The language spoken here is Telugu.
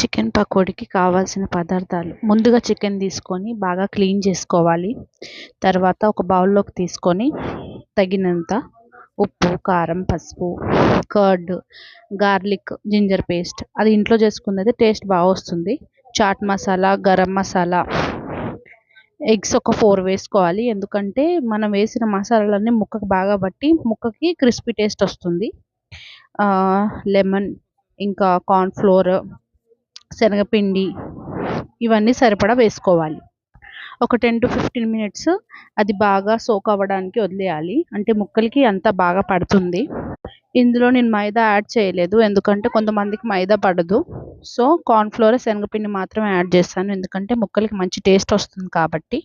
చికెన్ పకోడీకి కావాల్సిన పదార్థాలు ముందుగా చికెన్ తీసుకొని బాగా క్లీన్ చేసుకోవాలి. తర్వాత ఒక బౌల్లోకి తీసుకొని తగినంత ఉప్పు, కారం, పసుపు, కర్డ్, గార్లిక్, జింజర్ పేస్ట్ అది ఇంట్లో చేసుకున్నది టేస్ట్ బాగా వస్తుంది. చాట్ మసాలా, గరం మసాలా, ఎగ్స్ ఒక 4 వేసుకోవాలి. ఎందుకంటే మనం వేసిన మసాలాలన్నీ ముక్కకు బాగా పట్టి ముక్కకి క్రిస్పీ టేస్ట్ వస్తుంది. లెమన్, ఇంకా కార్న్ ఫ్లోర్, శనగపిండి ఇవన్నీ సరిపడా వేసుకోవాలి. ఒక 10-15 మినిట్స్ అది బాగా సోక్ అవ్వడానికి వదిలేయాలి. అంటే ముక్కలకి అంతా బాగా పడుతుంది. ఇందులో నేను మైదా యాడ్ చేయలేదు. ఎందుకంటే కొంతమందికి మైదా పడదు. సో కార్న్ ఫ్లోర్, శనగపిండి మాత్రమే యాడ్ చేస్తాను. ఎందుకంటే ముక్కలకి మంచి టేస్ట్ వస్తుంది కాబట్టి.